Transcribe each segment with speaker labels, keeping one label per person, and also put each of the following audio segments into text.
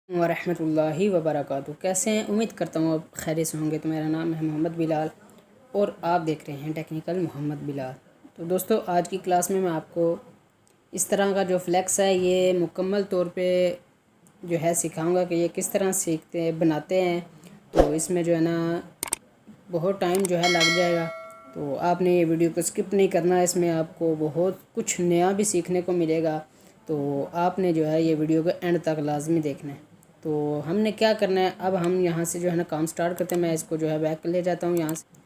Speaker 1: वरहमतुल्लाहि वबरकातुहू। कैसे हैं? उम्मीद करता हूँ आप खैरियत से होंगे। तो मेरा नाम है मोहम्मद बिलाल और आप देख रहे हैं टेक्निकल मोहम्मद बिलाल। तो दोस्तों, आज की क्लास में मैं आपको इस तरह का जो फ्लैक्स है ये मुकम्मल तौर पे जो है सिखाऊंगा कि ये किस तरह सीखते हैं बनाते हैं। तो इसमें जो है ना बहुत टाइम जो है लग जाएगा, तो आपने ये वीडियो को स्किप नहीं करना है। इसमें आपको बहुत कुछ नया भी सीखने को मिलेगा, तो आपने जो है ये वीडियो को एंड तक लाजमी देखना है। तो हमने क्या करना है, अब हम यहाँ से जो है ना काम स्टार्ट करते हैं। मैं इसको जो है बैक ले जाता हूँ यहाँ से।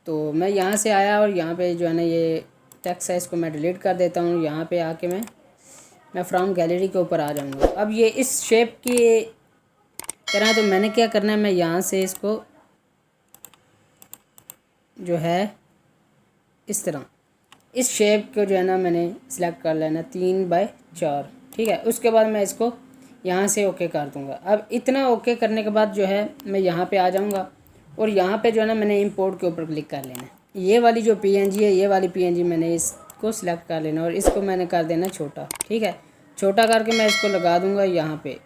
Speaker 1: तो मैं यहाँ से आया और यहाँ पे जो है ना ये टेक्स्ट है, इसको मैं डिलीट कर देता हूँ। यहाँ पे आके मैं फ्रॉम गैलरी के ऊपर आ जाऊँगा। अब ये इस शेप की तरह, तो मैंने क्या करना है, मैं यहाँ से इसको जो है इस तरह इस शेप को जो है ना मैंने सिलेक्ट कर लेना 3/4। ठीक है, उसके बाद मैं इसको यहाँ से ओके कर दूँगा। अब इतना ओके करने के बाद जो है मैं यहाँ पे आ जाऊँगा और यहाँ पे जो है ना मैंने इंपोर्ट के ऊपर क्लिक कर लेना है। ये वाली जो पीएनजी है, ये वाली पीएनजी मैंने इसको सिलेक्ट कर लेना और इसको मैंने कर देना छोटा। ठीक है, छोटा करके मैं इसको लगा दूँगा यहाँ पे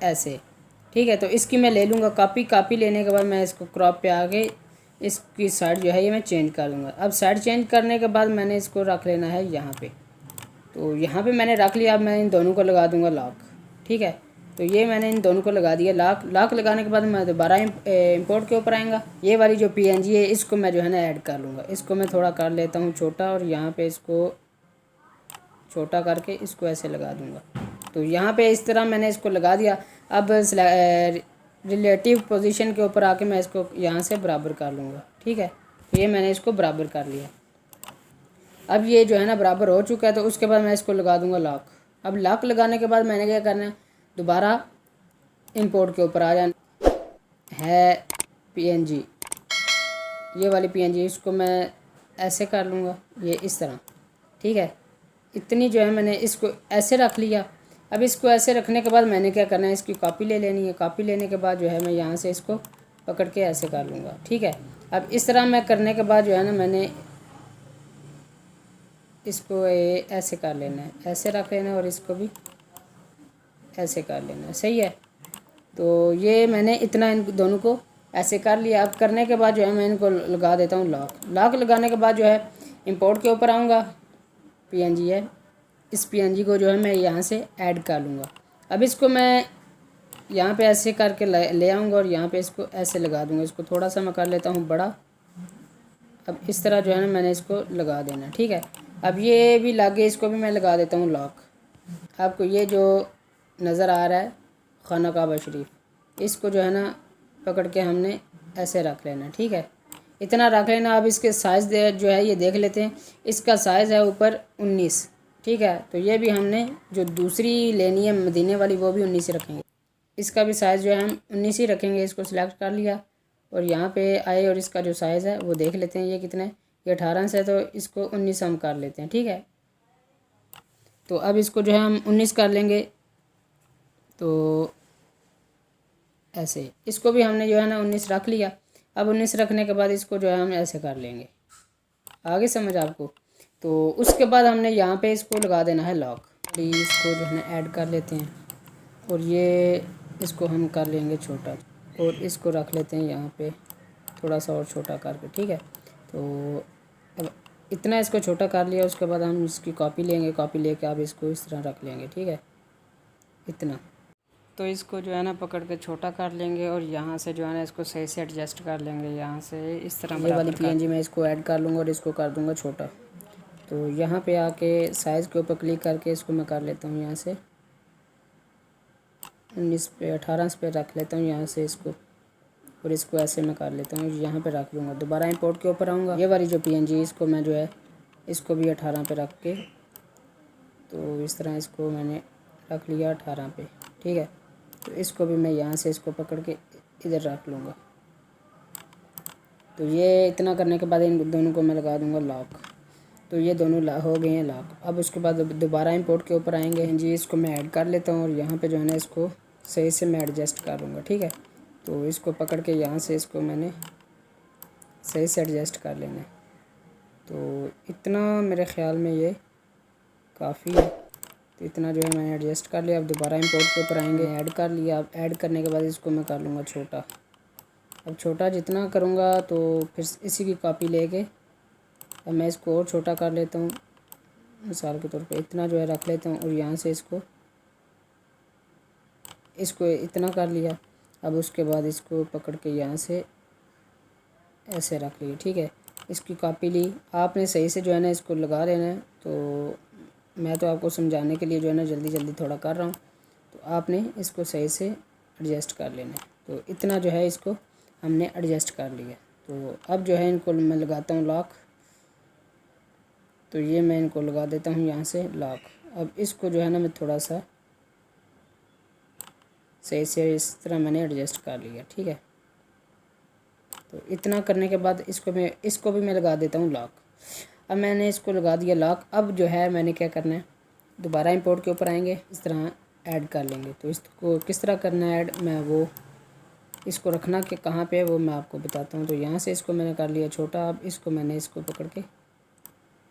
Speaker 1: ऐसे। ठीक है, तो इसकी मैं ले लूँगा कॉपी लेने के बाद मैं इसको क्रॉप पे आके इसकी साइड जो है ये मैं चेंज कर लूँगा। अब साइड चेंज करने के बाद मैंने इसको रख लेना है यहाँ पे। तो यहाँ पे मैंने रख लिया। अब मैं इन दोनों को लगा दूँगा लॉक। ठीक है, तो ये मैंने इन दोनों को लगा दिया लॉक लगाने के बाद मैं दोबारा इंपोर्ट के ऊपर आएगा। ये वाली जो पीएनजी है इसको मैं जो है ना ऐड कर लूँगा। इसको मैं थोड़ा कर लेता हूँ छोटा और यहाँ पे इसको छोटा करके इसको ऐसे लगा दूँगा। तो यहाँ पे इस तरह मैंने इसको लगा दिया। अब रिलेटिव पोजीशन के ऊपर आके मैं इसको यहाँ से बराबर कर लूँगा। ठीक है, तो ये मैंने इसको बराबर कर लिया। अब ये जो है ना बराबर हो चुका है, तो उसके बाद मैं इसको लगा दूँगा लॉक। अब लॉक लगाने के बाद मैंने क्या करना है, दोबारा इंपोर्ट के ऊपर आ जाना है पीएनजी, ये वाली पीएनजी, इसको मैं ऐसे कर लूँगा ये इस तरह। ठीक है, इतनी जो है मैंने इसको ऐसे रख लिया। अब इसको ऐसे रखने के बाद मैंने क्या करना है, इसकी कॉपी ले लेनी है। कॉपी लेने के बाद जो है मैं यहाँ से इसको पकड़ के ऐसे कर लूँगा। ठीक है, अब इस तरह मैं करने के बाद जो है ना मैंने इसको ऐसे कर लेना है, ऐसे रख लेना है और इसको भी ऐसे कर लेना है। सही है, तो ये मैंने इतना इन दोनों को ऐसे कर लिया। अब करने के बाद जो है मैं इनको लगा देता हूँ लॉक लगाने के बाद जो है इंपोर्ट के ऊपर आऊँगा। पीएनजी है, इस पीएनजी को जो है मैं यहाँ से ऐड कर लूँगा। अब इसको मैं यहाँ पे ऐसे करके ले आऊँगा और यहाँ पे इसको ऐसे लगा दूँगा। इसको थोड़ा सा मैं कर लेता हूँ बड़ा। अब इस तरह जो है ना मैंने इसको लगा देना। ठीक है, अब ये भी लग गया, इसको भी मैं लगा देता हूँ लॉक। आपको ये जो नज़र आ रहा है खाना काबा शरीफ, इसको जो है ना पकड़ के हमने ऐसे रख लेना। ठीक है, इतना रख लेना। अब इसके साइज़ जो है ये देख लेते हैं। इसका साइज़ है ऊपर 19। ठीक है, तो ये भी हमने जो दूसरी लेनी है मदीने वाली वो भी 19 ही रखेंगे। इसका भी साइज़ जो है हम 19 ही रखेंगे। इसको सिलेक्ट कर लिया और यहाँ पे आए और इसका जो साइज़ है वो देख लेते हैं ये कितना है। ये 18 से, तो इसको 19 हम कर लेते हैं। ठीक है, तो अब इसको जो है हम 19 कर लेंगे। तो ऐसे इसको भी हमने जो है ना 19 रख लिया। अब 19 रखने के बाद इसको जो है हम ऐसे कर लेंगे। आगे समझ आपको? तो उसके बाद हमने यहाँ पे इसको लगा देना है लॉक। इसको जो है ना ऐड कर लेते हैं और ये इसको हम कर लेंगे छोटा और इसको रख लेते हैं यहाँ पे थोड़ा सा और छोटा करके। ठीक है, तो अब इतना इसको छोटा कर लिया। उसके बाद हम इसकी कॉपी लेंगे। कॉपी लेके आप इसको इस तरह रख लेंगे। ठीक है, इतना। तो इसको जो है ना पकड़ के छोटा कर लेंगे और यहाँ से जो है ना इसको सही से एडजस्ट कर लेंगे। यहाँ से इस तरह ये वाली पीएनजी मैं इसको ऐड कर लूँगा और इसको कर दूँगा छोटा। तो यहाँ पे आके साइज़ के ऊपर क्लिक करके इसको मैं कर लेता हूँ यहाँ से 19 पे 18 पे रख लेता हूँ यहाँ से इसको, और इसको ऐसे मैं कर लेता हूँ यहाँ पे रख लूँगा। दोबारा इंपोर्ट के ऊपर आऊँगा। ये वाली जो पीएनजी इसको मैं जो है इसको भी 18 पे रख के, तो इस तरह इसको मैंने रख लिया 18 पे। ठीक है, तो इसको भी मैं यहाँ से इसको पकड़ के इधर रख लूँगा। तो ये इतना करने के बाद इन दोनों को मैं लगा दूँगा लॉक। तो ये दोनों हो गए हैं लॉक। अब उसके बाद दोबारा इंपोर्ट के ऊपर आएंगे जी। इसको मैं ऐड कर लेता हूँ और यहाँ पे जो है ना इसको सही से मैं एडजस्ट करूँगा। ठीक है, तो इसको पकड़ के यहाँ से इसको मैंने सही से एडजस्ट कर लेना है। तो इतना मेरे ख़्याल में ये काफ़ी है। तो इतना जो है मैंने एडजस्ट कर लिया। अब दोबारा इंपोर्ट के ऊपर आएंगे, ऐड कर लिया। अब ऐड करने के बाद इसको मैं कर लूँगा छोटा। अब छोटा जितना करूँगा तो फिर इसी की कॉपी लेके अब मैं इसको और छोटा कर लेता हूँ। मिसाल के तौर पे इतना जो है रख लेता हूँ और यहाँ से इसको इतना कर लिया। अब उसके बाद इसको पकड़ के यहाँ से ऐसे रख लिया, ठीक है। इसकी कॉपी ली। आपने सही से जो है ना इसको लगा लेना है। तो मैं तो आपको समझाने के लिए जो है ना जल्दी जल्दी थोड़ा कर रहा हूँ, तो आपने इसको सही से एडजस्ट कर लेना है। तो इतना जो है इसको हमने एडजस्ट कर लिया। तो अब जो है इनको मैं लगाता हूँ लॉक। तो ये मैं इनको लगा देता हूँ यहाँ से लॉक। अब इसको जो है ना मैं थोड़ा सा सही से इस तरह मैंने एडजस्ट कर लिया, ठीक है। तो इतना करने के बाद इसको भी मैं लगा देता हूँ लॉक। अब मैंने इसको लगा दिया लॉक। अब जो है मैंने क्या करना है, दोबारा इंपोर्ट के ऊपर आएंगे, इस तरह ऐड कर लेंगे। तो इसको किस तरह करना है ऐड, मैं वो इसको रखना कि कहाँ पे है वो मैं आपको बताता हूँ। तो यहाँ से इसको मैंने कर लिया छोटा। अब इसको मैंने इसको पकड़ के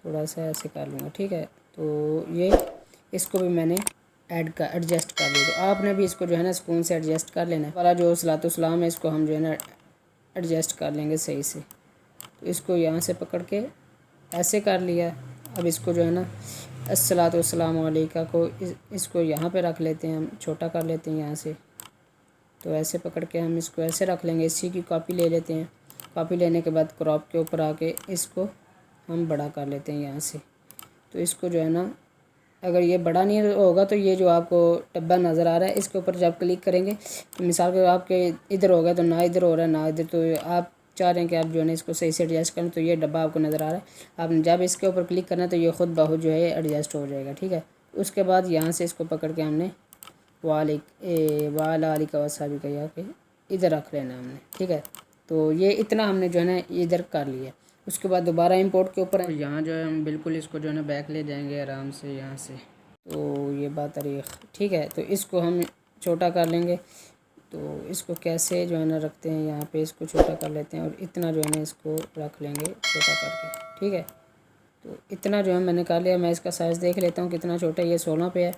Speaker 1: थोड़ा सा ऐसे कर लूँगा, ठीक है। तो ये इसको भी मैंने एडजस्ट कर लिया। तो आपने भी इसको जो है ना स्पून से एडजस्ट कर लेना है। वाला जो सलातो सलाम है इसको हम जो है ना एडजस्ट कर लेंगे सही से। तो इसको यहाँ से पकड़ के ऐसे कर लिया। अब इसको जो है ना अस्सलातु वस्सलामु अलैका को इसको यहाँ पे रख लेते हैं, हम छोटा कर लेते हैं यहाँ से। तो ऐसे पकड़ के हम इसको ऐसे रख लेंगे। इसी की कॉपी ले लेते हैं। कॉपी लेने के बाद क्रॉप के ऊपर आके इसको हम बड़ा कर लेते हैं यहाँ से। तो इसको जो है ना अगर ये बड़ा नहीं होगा तो ये जो आपको डब्बा नज़र आ रहा है इसके ऊपर जब क्लिक करेंगे तो मिसाल के आपके इधर हो गया तो ना इधर हो रहा है ना इधर, तो आप चाह रहे हैं कि आप जो है ना इसको सही से एडजस्ट करें, तो ये डब्बा आपको नज़र आ रहा है। आपने जब इसके ऊपर क्लिक करना है तो ये ख़ुद बहुत जो है एडजस्ट हो जाएगा, ठीक है। उसके बाद यहाँ से इसको पकड़ के हमने वाला अली का वसाबी का यहाँ पे इधर रख लेना हमने, ठीक है। तो ये इतना हमने जो है ना इधर कर लिया। उसके बाद दोबारा इंपोर्ट के ऊपर यहाँ जो है हम बिल्कुल इसको जो है ना बैक ले जाएंगे आराम से यहाँ से। तो ये बात तारीख, ठीक है। तो इसको हम छोटा कर लेंगे। तो इसको कैसे जो है ना रखते हैं, यहाँ पे इसको छोटा कर लेते हैं और इतना जो है ना इसको रख लेंगे छोटा करके, ठीक है। तो इतना जो है मैंने कर लिया। मैं इसका साइज़ देख लेता हूँ कितना छोटा, ये 16 पे है।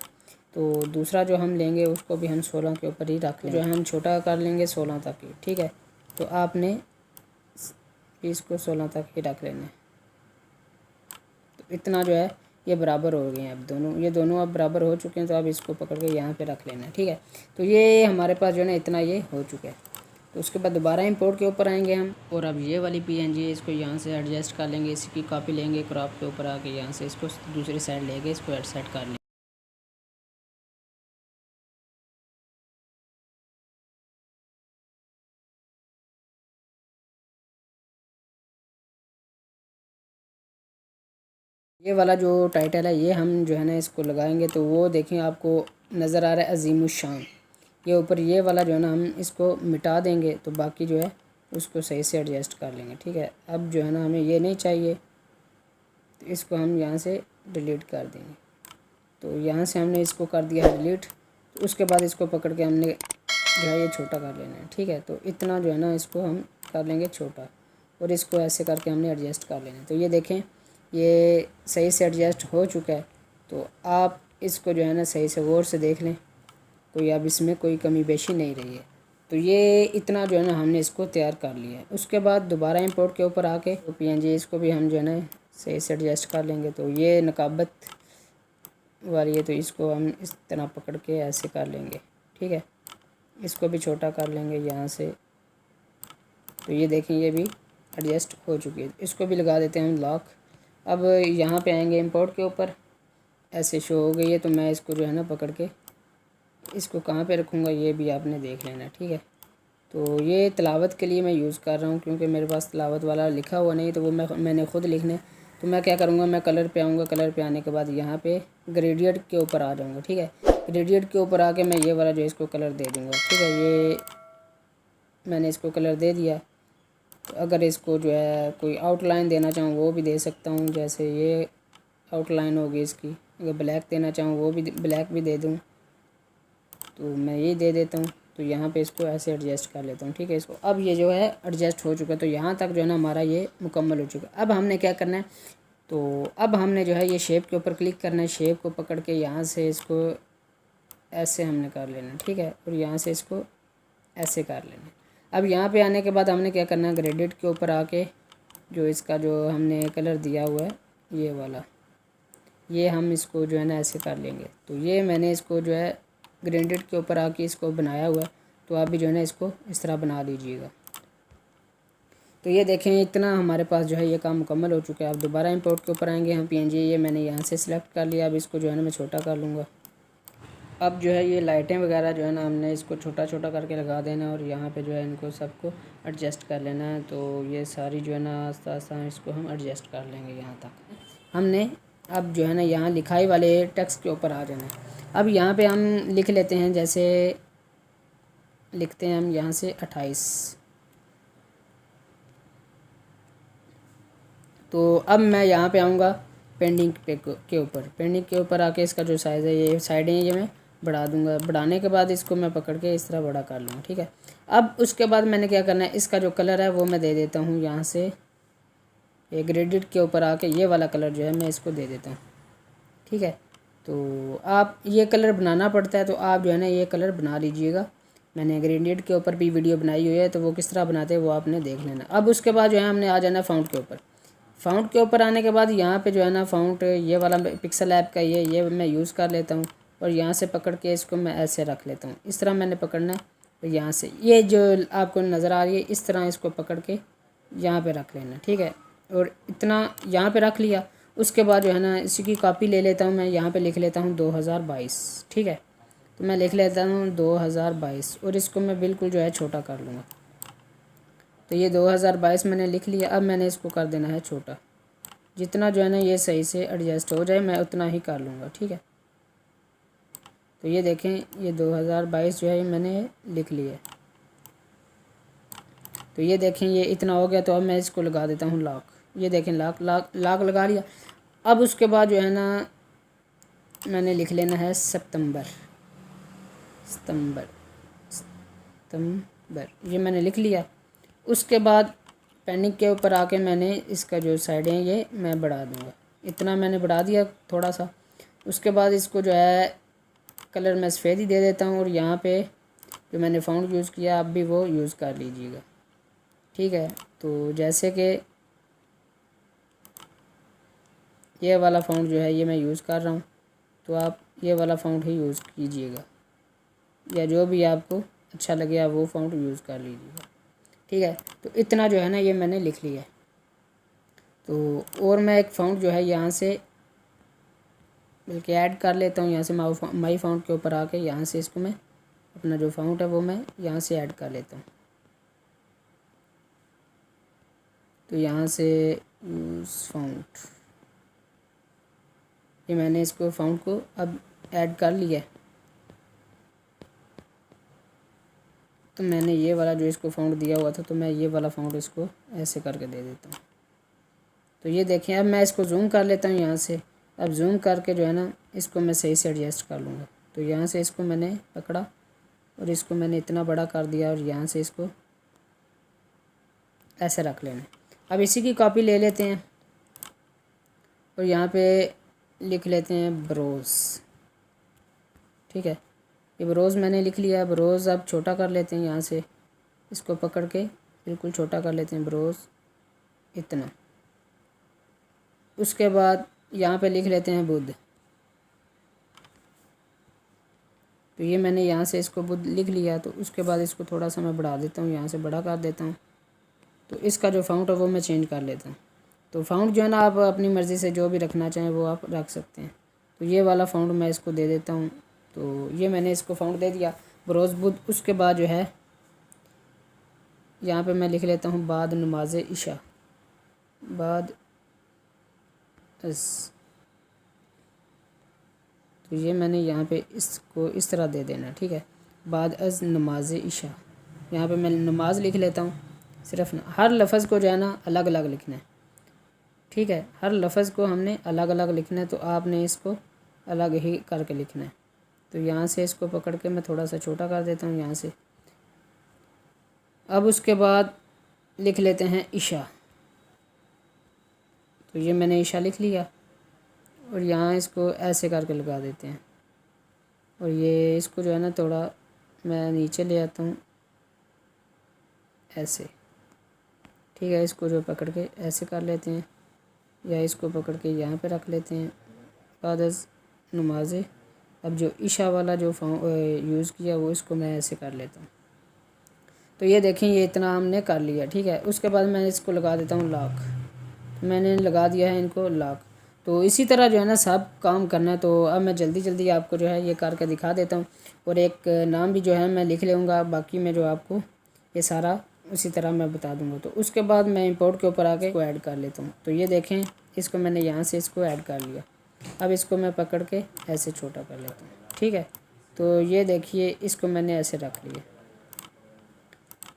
Speaker 1: तो दूसरा जो हम लेंगे उसको भी हम 16 के ऊपर ही रख लेंगे, जो है हम छोटा कर लेंगे 16 तक ही, ठीक है। तो आपने इसको 16 तक ही रख लेना है। तो इतना जो है ये बराबर हो गए हैं। अब ये दोनों अब बराबर हो चुके हैं। तो अब इसको पकड़ के यहाँ पे रख लेना है, ठीक है। तो ये हमारे पास जो है ना इतना ये हो चुका है। तो उसके बाद दोबारा इंपोर्ट के ऊपर आएंगे हम और अब ये वाली PNG है इसको यहाँ से एडजस्ट कर लेंगे। इसकी कॉपी लेंगे, क्रॉप के ऊपर आके यहाँ से इसको दूसरी साइड लेके इसको एडसेट कर लेंगे। ये वाला जो टाइटल है ये हम जो है ना इसको लगाएंगे तो वो देखें आपको नज़र आ रहा है अज़ीमुश्शान। ये ऊपर ये वाला जो है ना हम इसको मिटा देंगे तो बाकी जो है उसको सही से एडजस्ट कर लेंगे, ठीक है। अब जो है ना हमें ये नहीं चाहिए तो इसको हम यहाँ से डिलीट कर देंगे। तो यहाँ से हमने इसको कर दिया है डिलीट। तो उसके बाद इसको पकड़ के हमने जो है ये छोटा कर लेना है, ठीक है। तो इतना जो है ना इसको हम कर लेंगे छोटा और इसको ऐसे करके हमने एडजस्ट कर लेना है। तो ये देखें ये सही से एडजस्ट हो चुका है। तो आप इसको जो है ना सही से गौर से देख लें, कोई अब इसमें कोई कमी बेशी नहीं रही है। तो ये इतना जो है ना हमने इसको तैयार कर लिया है। उसके बाद दोबारा इंपोर्ट के ऊपर आके तो PNG इसको भी हम जो है ना सही से एडजस्ट कर लेंगे। तो ये नकाबत वाली है तो इसको हम इस तरह पकड़ के ऐसे कर लेंगे, ठीक है। इसको भी छोटा कर लेंगे यहाँ से। तो ये देखें ये भी एडजस्ट हो चुकी है। इसको भी लगा देते हैं हम लॉक। अब यहाँ पे आएंगे इंपोर्ट के ऊपर, ऐसे शो हो गई है। तो मैं इसको जो है ना पकड़ के इसको कहाँ पे रखूँगा ये भी आपने देख लेना, ठीक है। तो ये तिलावत के लिए मैं यूज़ कर रहा हूँ क्योंकि मेरे पास तिलावत वाला लिखा हुआ नहीं, तो वो मैंने ख़ुद लिखना है। तो मैं क्या करूँगा, मैं कलर पे आऊँगा, कलर पे आने के बाद यहाँ पे ग्रेडियंट के ऊपर आ जाऊँगा, ठीक है। ग्रेडियंट के ऊपर आके मैं ये वाला जो इसको कलर दे दूँगा, ठीक है। ये मैंने इसको कलर दे दिया। तो अगर इसको जो है कोई आउटलाइन देना चाहूँ वो भी दे सकता हूँ, जैसे ये आउटलाइन होगी इसकी। अगर ब्लैक देना चाहूँ वो भी ब्लैक भी दे दूँ, तो मैं ये दे देता हूँ। तो यहाँ पे इसको ऐसे एडजस्ट कर लेता हूँ, ठीक है। इसको अब ये जो है एडजस्ट हो चुका है। तो यहाँ तक जो है ना हमारा ये मुकम्मल हो चुका है। अब हमने क्या करना है, तो अब हमने जो है ये शेप के ऊपर क्लिक करना है, शेप को पकड़ के यहाँ से इसको ऐसे हमने कर लेना है, ठीक है, और यहाँ से इसको ऐसे कर लेना है। अब यहाँ पे आने के बाद हमने क्या करना है, ग्रेडिएंट के ऊपर आके जो इसका जो हमने कलर दिया हुआ है ये वाला, ये हम इसको जो है ना ऐसे कर लेंगे। तो ये मैंने इसको जो है ग्रेडिएंट के ऊपर आके इसको बनाया हुआ है, तो आप भी जो है ना इसको इस तरह बना लीजिएगा। तो ये देखें इतना हमारे पास जो है ये काम मुकम्मल हो चुका है। अब दोबारा इंपोर्ट के ऊपर आएंगे हम, पीएनजी ये मैंने यहाँ से सिलेक्ट कर लिया। अब इसको जो है ना मैं छोटा कर लूँगा। अब जो है ये लाइटें वगैरह जो है ना हमने इसको छोटा छोटा करके लगा देना और यहाँ पे जो है इनको सबको एडजस्ट कर लेना है। तो ये सारी जो है ना आस्ता आस्ता इसको हम एडजस्ट कर लेंगे यहाँ तक। हमने अब जो है ना यहाँ लिखाई वाले टेक्स्ट के ऊपर आ जाना है। अब यहाँ पे हम लिख लेते हैं, जैसे लिखते हैं हम यहाँ से 28। तो अब मैं यहाँ पे आऊँगा पेंडिंग के ऊपर, पेंडिंग के ऊपर आके इसका जो साइज़ है ये साइडें ये मैं बढ़ा दूँगा। बढ़ाने के बाद इसको मैं पकड़ के इस तरह बड़ा कर लूँगा, ठीक है। अब उसके बाद मैंने क्या करना है, इसका जो कलर है वो मैं दे देता हूँ यहाँ से, ये ग्रेडिएंट के ऊपर आके ये वाला कलर जो है मैं इसको दे देता हूँ, ठीक है। तो आप ये कलर बनाना पड़ता है, तो आप जो है ना ये कलर बना लीजिएगा। मैंने ग्रेडिएंट के ऊपर भी वीडियो बनाई हुई है, तो वो किस तरह बनाते हैं वो आपने देख लेना। अब उसके बाद जो है हमने आ जाना फ़ॉन्ट के ऊपर। फ़ॉन्ट के ऊपर आने के बाद यहाँ पे जो है ना फ़ॉन्ट ये वाला पिक्सल ऐप का ये मैं यूज़ कर लेता हूँ और यहाँ से पकड़ के इसको मैं ऐसे रख लेता हूँ। इस तरह मैंने पकड़ना है, तो यहाँ से ये जो आपको नज़र आ रही है इस तरह इसको पकड़ के यहाँ पे रख लेना, ठीक है। और इतना यहाँ पे रख लिया। उसके बाद जो है ना इसी की कॉपी ले लेता हूँ मैं, यहाँ पे लिख लेता हूँ 2022, ठीक है। तो मैं लिख लेता हूँ 2022 और इसको मैं बिल्कुल जो है छोटा कर लूँगा। तो ये 2022 मैंने लिख लिया। अब मैंने इसको कर देना है छोटा, जितना जो है ना ये सही से एडजस्ट हो जाए मैं उतना ही कर लूँगा, ठीक है। तो ये देखें ये 2022 जो है मैंने लिख लिया। तो ये देखें ये इतना हो गया। तो अब मैं इसको लगा देता हूँ लॉक। ये देखें लॉक लगा लिया। अब उसके बाद जो है ना मैंने लिख लेना है सितंबर, ये मैंने लिख लिया। उसके बाद पेंडिंग के ऊपर आके मैंने इसका जो साइड है ये मैं बढ़ा दूँगा, इतना मैंने बढ़ा दिया थोड़ा सा। उसके बाद इसको जो है कलर मैं सफ़ेद ही दे देता हूँ और यहाँ पे जो मैंने फ़ॉन्ट यूज़ किया आप भी वो यूज़ कर लीजिएगा, ठीक है। तो जैसे कि ये वाला फ़ॉन्ट जो है ये मैं यूज़ कर रहा हूँ, तो आप ये वाला फ़ॉन्ट ही यूज़ कीजिएगा या जो भी आपको अच्छा लगे आप वो फ़ॉन्ट यूज़ कर लीजिएगा, ठीक है। तो इतना जो है ना ये मैंने लिख लिया है। तो और मैं एक फ़ॉन्ट जो है यहाँ से बल्कि ऐड कर लेता हूँ, यहाँ से माई फ़ॉन्ट के ऊपर आके यहाँ से इसको मैं अपना जो फ़ॉन्ट है वो मैं यहाँ से ऐड कर लेता हूँ। तो यहाँ से यूज़ फ़ॉन्ट, ये मैंने इसको फ़ॉन्ट को अब ऐड कर लिया है। तो मैंने ये वाला जो इसको फ़ॉन्ट दिया हुआ था, तो मैं ये वाला फ़ॉन्ट इसको ऐसे करके दे देता हूँ। तो ये देखें अब मैं इसको जूम कर लेता हूँ यहाँ से। अब जूम करके जो है ना इसको मैं सही से एडजस्ट कर लूँगा। तो यहाँ से इसको मैंने पकड़ा और इसको मैंने इतना बड़ा कर दिया और यहाँ से इसको ऐसे रख लेना। अब इसी की कॉपी ले लेते हैं और यहाँ पे लिख लेते हैं ब्रोज़, ठीक है। ये ब्रोज़ मैंने लिख लिया। ब्रोज़ अब छोटा कर लेते हैं, यहाँ से इसको पकड़ के बिल्कुल छोटा कर लेते हैं ब्रोज़ इतना। उसके बाद यहाँ पे लिख लेते हैं बुध। तो ये मैंने यहाँ से इसको बुध लिख लिया। तो उसके बाद इसको थोड़ा सा मैं बढ़ा देता हूँ, यहाँ से बड़ा कर देता हूँ। तो इसका जो फ़ॉन्ट है वो मैं चेंज कर लेता हूँ। तो फ़ॉन्ट जो है ना आप अपनी मर्ज़ी से जो भी रखना चाहें वो आप रख सकते हैं। तो ये वाला फ़ॉन्ट मैं इसको दे देता हूँ। तो ये मैंने इसको फ़ॉन्ट दे दिया ब्रोज़ बुध। उसके बाद जो है यहाँ पे मैं लिख लेता हूँ बाद नमाज इशा, बाद अस। तो ये मैंने यहाँ पे इसको इस तरह दे देना, ठीक है। बाद अज़ नमाज इशा, यहाँ पे मैं नमाज लिख लेता हूँ। सिर्फ हर लफ्ज़ को जो है ना अलग अलग लिखना है, ठीक है। हर लफ्ज़ को हमने अलग अलग लिखना है, तो आपने इसको अलग ही करके लिखना है। तो यहाँ से इसको पकड़ के मैं थोड़ा सा छोटा कर देता हूँ यहाँ से। अब उसके बाद लिख लेते हैं इशा। तो ये मैंने ईशा लिख लिया और यहाँ इसको ऐसे करके लगा देते हैं। और ये इसको जो है ना थोड़ा मैं नीचे ले आता हूँ ऐसे, ठीक है। इसको जो पकड़ के ऐसे कर लेते हैं या इसको पकड़ के यहाँ पे रख लेते हैं। बाद नमाज़े अब जो ईशा वाला जो यूज़ किया वो इसको मैं ऐसे कर लेता हूँ। तो ये देखें ये इतना हमने कर लिया, ठीक है। उसके बाद मैं इसको लगा देता हूँ लॉक। तो मैंने लगा दिया है इनको लॉक। तो इसी तरह जो है ना सब काम करना है। तो अब मैं जल्दी जल्दी आपको जो है ये करके दिखा देता हूँ और एक नाम भी जो है मैं लिख लूँगा, बाकी मैं जो आपको ये सारा उसी तरह मैं बता दूँगा। तो उसके बाद मैं इंपोर्ट के ऊपर आके इसको ऐड कर लेता हूँ। तो ये देखें इसको मैंने यहाँ से इसको ऐड कर लिया। अब इसको मैं पकड़ के ऐसे छोटा कर लेता हूँ, ठीक है। तो ये देखिए इसको मैंने ऐसे रख लिया।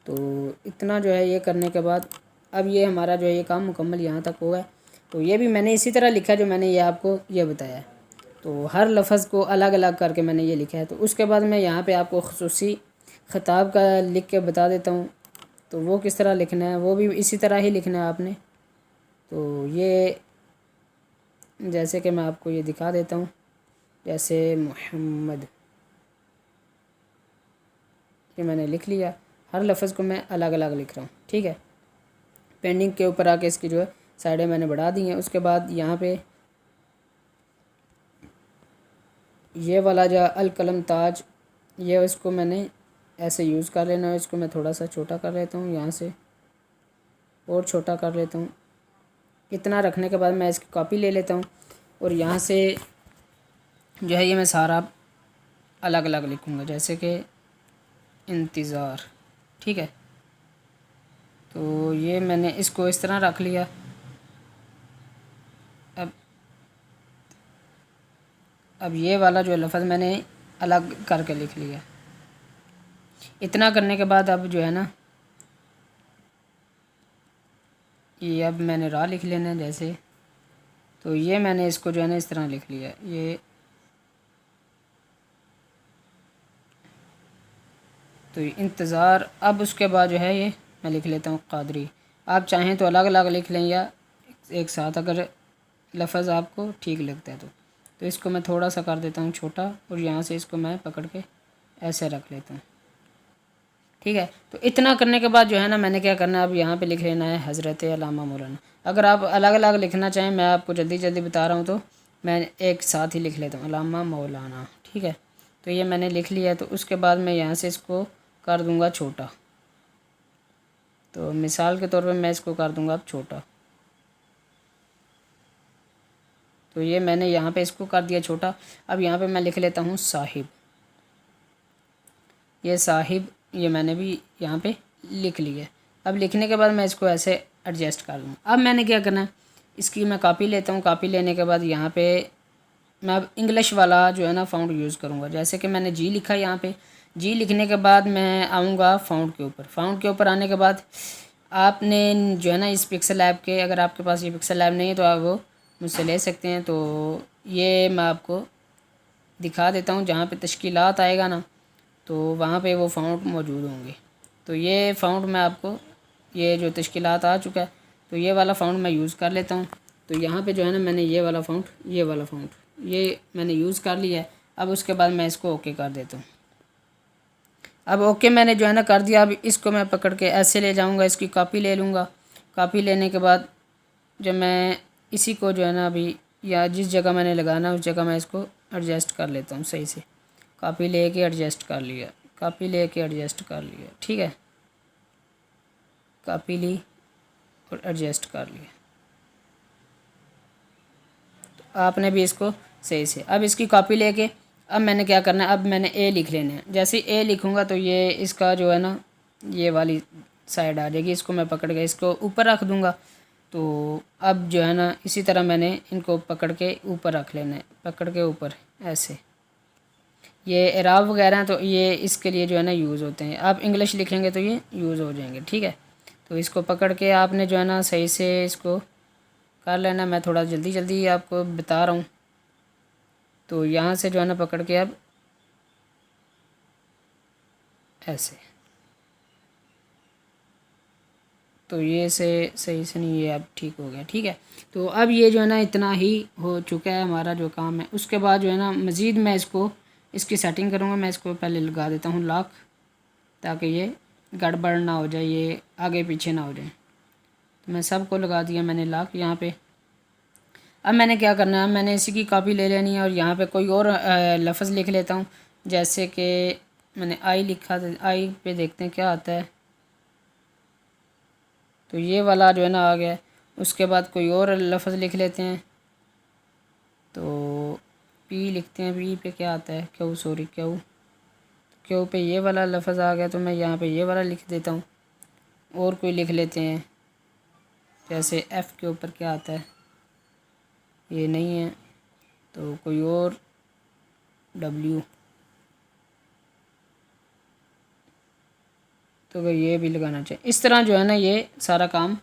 Speaker 1: तो इतना जो है ये करने के बाद अब ये हमारा जो है ये काम मुकम्मल यहाँ तक हुआ है। तो ये भी मैंने इसी तरह लिखा जो मैंने ये आपको ये बताया है। तो हर लफ्ज़ को अलग अलग करके मैंने ये लिखा है। तो उसके बाद मैं यहाँ पे आपको ख़ुसूसी ख़िताब का लिख के बता देता हूँ। तो वो किस तरह लिखना है, वो भी इसी तरह ही लिखना है आपने। तो ये जैसे कि मैं आपको ये दिखा देता हूँ, जैसे मोहम्मद ये मैंने लिख लिया। हर लफ्ज़ को मैं अलग अलग लिख रहा हूँ, ठीक है। पेंडिंग के ऊपर आके इसकी जो है साइडें मैंने बढ़ा दी हैं। उसके बाद यहाँ पे ये वाला जो अल कलम ताज ये इसको मैंने ऐसे यूज़ कर लेना है। इसको मैं थोड़ा सा छोटा कर लेता हूँ, यहाँ से और छोटा कर लेता हूँ। इतना रखने के बाद मैं इसकी कॉपी ले लेता हूँ और यहाँ से जो है ये मैं सारा अलग अलग लिखूँगा, जैसे कि इंतज़ार, ठीक है। तो ये मैंने इसको इस तरह रख लिया। अब ये वाला जो लफ्ज़ मैंने अलग करके लिख लिया। इतना करने के बाद अब जो है ना ये अब मैंने रा लिख लेना है जैसे। तो ये मैंने इसको जो है ना इस तरह लिख लिया ये। तो इंतज़ार। अब उसके बाद जो है ये मैं लिख लेता हूँ कादरी। आप चाहें तो अलग अलग लिख लें या एक साथ, अगर लफ्ज़ आपको ठीक लगता है तो इसको मैं थोड़ा सा कर देता हूँ छोटा और यहाँ से इसको मैं पकड़ के ऐसे रख लेता हूँ, ठीक है। तो इतना करने के बाद जो है ना मैंने क्या करना है, अब यहाँ पे लिख लेना है हज़रत अल्लामा मौलाना। अगर आप अलग अलग लिखना चाहें, मैं आपको जल्दी जल्दी बता रहा हूँ तो मैं एक साथ ही लिख लेता हूँ अल्लामा मौलाना, ठीक है। तो ये मैंने लिख लिया। तो उसके बाद मैं यहाँ से इसको कर दूँगा छोटा। तो मिसाल के तौर पर मैं इसको कर दूँगा अब छोटा। तो ये मैंने यहाँ पे इसको कर दिया छोटा। अब यहाँ पे मैं लिख लेता हूँ साहिब। ये साहिब ये मैंने भी यहाँ पे लिख लिया। अब लिखने के बाद मैं इसको ऐसे एडजस्ट कर लूँ। अब मैंने क्या करना है, इसकी मैं कॉपी लेता हूँ। कॉपी लेने के बाद यहाँ पे मैं अब इंग्लिश वाला जो है ना फ़ॉन्ट यूज़ करूँगा। जैसे कि मैंने जी लिखा यहाँ पे। जी लिखने के बाद मैं आऊँगा फ़ॉन्ट के ऊपर। फ़ॉन्ट के ऊपर आने के बाद आपने जो है ना इस पिक्सल ऐप के, अगर आपके पास ये पिक्सल ऐप नहीं है तो आप वो मुझसे ले सकते हैं। तो ये मैं आपको दिखा देता हूँ, जहाँ पे तश्कीलात आएगा ना तो वहाँ पे वो फ़ॉन्ट मौजूद होंगे। तो ये फ़ॉन्ट मैं आपको, ये जो तश्कीलात आ चुका है तो ये वाला फ़ॉन्ट मैं यूज़ कर लेता हूँ। तो यहाँ पे जो है ना मैंने ये वाला फ़ॉन्ट ये मैंने यूज़ कर लिया है। अब उसके बाद मैं इसको ओके कर देता हूँ। अब ओके मैंने जो है ना कर दिया। अब इसको मैं पकड़ के ऐसे ले जाऊँगा, इसकी कॉपी ले लूँगा। कॉपी लेने के बाद जब मैं इसी को जो है ना अभी या जिस जगह मैंने लगाना उस जगह मैं इसको एडजस्ट कर लेता हूँ सही से। कॉपी लेके एडजस्ट कर लिया, कॉपी लेके एडजस्ट कर लिया, ठीक है। कॉपी ली और एडजस्ट कर लिया। तो आपने भी इसको सही से, अब इसकी कॉपी लेके अब मैंने क्या करना है, अब मैंने ए लिख लेना है। जैसे ए लिखूँगा तो ये इसका जो है ना ये वाली साइड आ जाएगी। इसको मैं पकड़ के इसको ऊपर रख दूँगा। तो अब जो है ना इसी तरह मैंने इनको पकड़ के ऊपर रख लेना है, पकड़ के ऊपर ऐसे। ये एराब वगैरह हैं तो ये इसके लिए जो है ना यूज़ होते हैं। आप इंग्लिश लिखेंगे तो ये यूज़ हो जाएंगे, ठीक है। तो इसको पकड़ के आपने जो है ना सही से इसको कर लेना। मैं थोड़ा जल्दी जल्दी आपको बता रहा हूँ। तो यहाँ से जो है ना पकड़ के अब ऐसे, तो ये से सही से नहीं, ये अब ठीक हो गया। ठीक है, तो अब ये जो है ना इतना ही हो चुका है हमारा जो काम है। उसके बाद जो है ना मज़ीद मैं इसकी सेटिंग करूँगा। मैं इसको पहले लगा देता हूँ लॉक, ताकि ये गड़बड़ ना हो जाए, ये आगे पीछे ना हो जाए। तो मैं सबको लगा दिया मैंने लॉक यहाँ पे। अब मैंने क्या करना है, मैंने इसी की कॉपी ले लेनी है और यहाँ पे कोई और लफ्ज़ लिख लेता हूँ। जैसे कि मैंने आई लिखा था, आई पे देखते हैं क्या आता है। तो ये वाला जो है ना आ गया। उसके बाद कोई और लफ्ज़ लिख लेते हैं, तो पी लिखते हैं। पी पे क्या आता है, क्यों, सॉरी क्यों, क्यों पे ये वाला लफ्ज़ आ गया, तो मैं यहाँ पे ये वाला लिख देता हूँ। और कोई लिख लेते हैं, जैसे एफ़ के ऊपर क्या आता है, ये नहीं है, तो कोई और डब्ल्यू, तो अगर ये भी लगाना चाहिए। इस तरह जो है ना ये सारा काम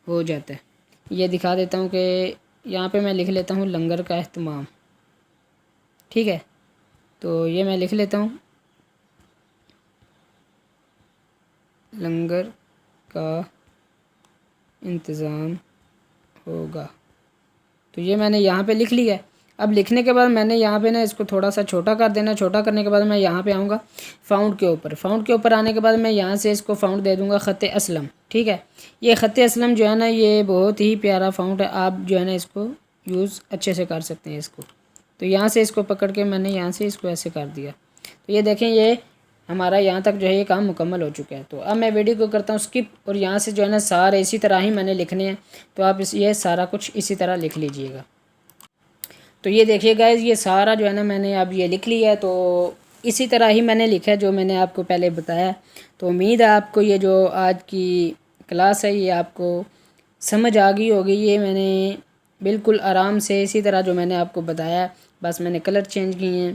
Speaker 1: हो जाता है। ये दिखा देता हूँ कि यहाँ पे मैं लिख लेता हूँ लंगर का एहतमाम। ठीक है, तो ये मैं लिख लेता हूँ लंगर का इंतज़ाम होगा। तो ये मैंने यहाँ पे लिख लिया है। अब लिखने के बाद मैंने यहाँ पे ना इसको थोड़ा सा छोटा कर देना। छोटा करने के बाद मैं यहाँ पे आऊँगा फ़ाउंड के ऊपर। फ़ाउंड के ऊपर आने के बाद मैं यहाँ से इसको फ़ाउंड दे दूँगा ख़त असलम। ठीक है, ये ख़त असलम जो है ना ये बहुत ही प्यारा फ़ाउंड है। आप जो है ना इसको यूज़ अच्छे से कर सकते हैं इसको। तो यहाँ से इसको पकड़ के मैंने यहाँ से इसको ऐसे कर दिया। तो ये देखें, ये हमारा यहाँ तक जो है ये काम मुकम्मल हो चुका है। तो अब मैं वीडियो को करता हूँ स्किप, और यहाँ से जो है ना सारे इसी तरह ही मैंने लिखने हैं। तो आप ये सारा कुछ इसी तरह लिख लीजिएगा। तो ये देखिए गाइस, ये सारा जो है ना मैंने अब ये लिख लिया है। तो इसी तरह ही मैंने लिखा है जो मैंने आपको पहले बताया। तो उम्मीद है आपको ये जो आज की क्लास है ये आपको समझ आ गई होगी। ये मैंने बिल्कुल आराम से इसी तरह जो मैंने आपको बताया, बस मैंने कलर चेंज किए हैं,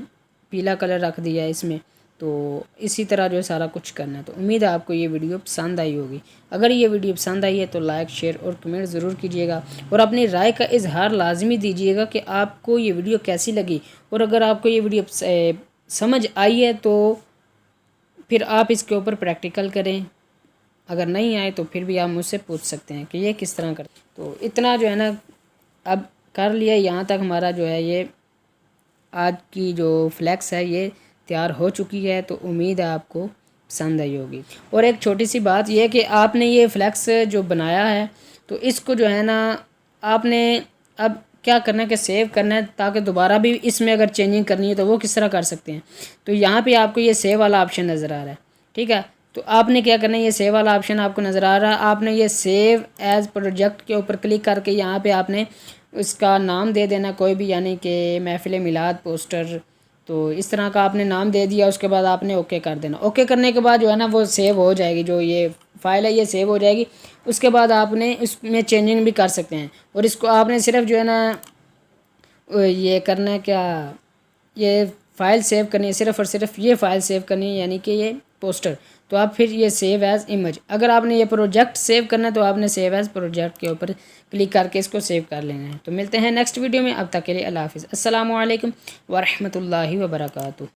Speaker 1: पीला कलर रख दिया है इसमें। तो इसी तरह जो है सारा कुछ करना है। तो उम्मीद है आपको ये वीडियो पसंद आई होगी। अगर ये वीडियो पसंद आई है तो लाइक, शेयर और कमेंट ज़रूर कीजिएगा, और अपनी राय का इजहार लाजमी दीजिएगा कि आपको ये वीडियो कैसी लगी। और अगर आपको ये वीडियो समझ आई है तो फिर आप इसके ऊपर प्रैक्टिकल करें। अगर नहीं आए तो फिर भी आप मुझसे पूछ सकते हैं कि ये किस तरह कर। तो इतना जो है ना अब कर लिया। यहाँ तक हमारा जो है ये आज की जो फ्लैक्स है ये तैयार हो चुकी है। तो उम्मीद है आपको पसंद आई होगी। और एक छोटी सी बात यह कि आपने ये फ्लैक्स जो बनाया है तो इसको जो है ना आपने अब क्या करना है कि सेव करना है, ताकि दोबारा भी इसमें अगर चेंजिंग करनी है तो वो किस तरह कर सकते हैं। तो यहाँ पे आपको ये सेव वाला ऑप्शन नज़र आ रहा है। ठीक है, तो आपने क्या करना है, ये सेव वाला ऑप्शन आपको नज़र आ रहा है, आपने ये सेव एज़ प्रोजेक्ट के ऊपर क्लिक करके यहाँ पे आपने उसका नाम दे देना कोई भी, यानी कि महफिल मिलाद पोस्टर। तो इस तरह का आपने नाम दे दिया। उसके बाद आपने ओके कर देना। ओके करने के बाद जो है ना वो सेव हो जाएगी, जो ये फाइल है ये सेव हो जाएगी। उसके बाद आपने इसमें चेंजिंग भी कर सकते हैं। और इसको आपने सिर्फ जो है ना ये करना है क्या, ये फ़ाइल सेव करनी है, सिर्फ़ और सिर्फ ये फ़ाइल सेव करनी है, यानी कि ये पोस्टर। तो आप फिर ये सेव एज़ इमेज, अगर आपने ये प्रोजेक्ट सेव करना है तो आपने सेव एज़ प्रोजेक्ट के ऊपर क्लिक करके इसको सेव कर लेना है। तो मिलते हैं नेक्स्ट वीडियो में, अब तक के लिए अल्लाह हाफ़िज़। अस्सलामु अलैकुम व रहमतुल्लाहि व बरकातुहू।